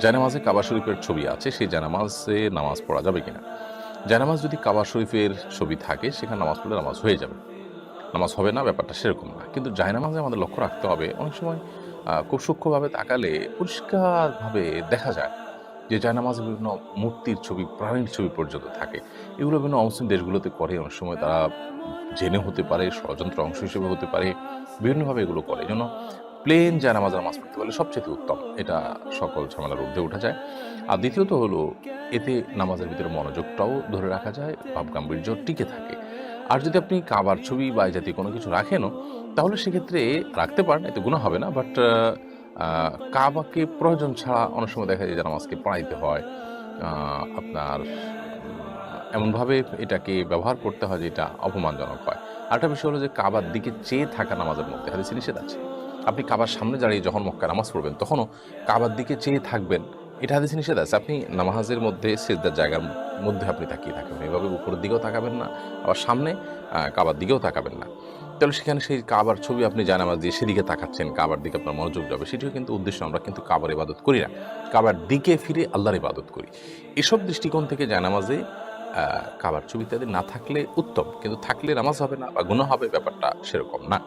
জায়নামাজে কাবা শরীফের ছবি আছে, সেই জায়নামাজে নামাজ পড়া যাবে কিনা? জায়নামাজ যদি কাবা শরীফের ছবি থাকে, সেখানে নামাজ পড়লে নামাজ হয়ে যাবে, নামাজ হবে না, ব্যাপারটা সেরকম না। কিন্তু জায়নামাজে আমাদের লক্ষ্য রাখতে হবে, অনেক সময় খুব সূক্ষ্মভাবে তাকালে পরিষ্কারভাবে দেখা যায় যে জায়নামাজে বিভিন্ন মূর্তির ছবি, প্রাণীর ছবি পর্যন্ত থাকে। এগুলো বিভিন্ন অমুসলিম দেশগুলোতে করে। অনেক সময় তারা জেনে হতে পারে, ষড়যন্ত্রের অংশ হিসেবে হতে পারে, বিভিন্নভাবে এগুলো করে। এজন্য প্লেন জায়নামাজে নামাজ পড়তে পারলে সবচেয়ে উত্তম। এটা সকল ঝামেলার ঊর্ধ্বে উঠা যায়। আর দ্বিতীয়ত হলো, এতে নামাজের ভিতরে মনোযোগটাও ধরে রাখা যায়, ভাবগাম্ভীর্য টিকে থাকে। আর যদি আপনি কাবার ছবি বা এই জাতীয় কোনো কিছু রাখেনও, তাহলে সেক্ষেত্রে রাখতে পারেন, এতে গুনাহ হবে না। বাট কাবাকে প্রয়োজন ছাড়া অনেক সময় দেখা যায় যে নামাজকে পড়াইতে হয়। আপনার এমনভাবে এটাকে ব্যবহার করতে হয় যে এটা অপমানজনক হয়। আরেকটা বিষয় হলো যে কাবার দিকে চেয়ে থাকা নামাজের মধ্যে হাদিসে নিষেধ আছে। আপনি কাবার সামনে দাঁড়িয়ে যখন মক্কায় নামাজ পড়বেন, তখনও কাবার দিকে চেয়ে থাকবেন, এটা হাদিসে নিষেধ আছে। আপনি নামাজের মধ্যে সিজদার জায়গার মধ্যে আপনি তাকিয়ে থাকবেন, এভাবে উপরের দিকেও তাকাবেন না, আবার সামনে কাবার দিকেও তাকাবেন না। তাহলে সেখানে সেই কাবার ছবি আপনি জায়নামাজ দিয়ে সেদিকে তাকাচ্ছেন, কাবার দিকে আপনার মনোযোগ যাবে, সেটিও কিন্তু উদ্দেশ্য। আমরা কিন্তু কাবার ইবাদত করি না, কাবার দিকে ফিরে আল্লাহর ইবাদত করি। এসব দৃষ্টিকোণ থেকে জায়নামাজে কাবার ছবি ইত্যাদি না থাকলে উত্তম, কিন্তু থাকলে নামাজ হবে না বা গুনাহ হবে, ব্যাপারটা সেরকম না।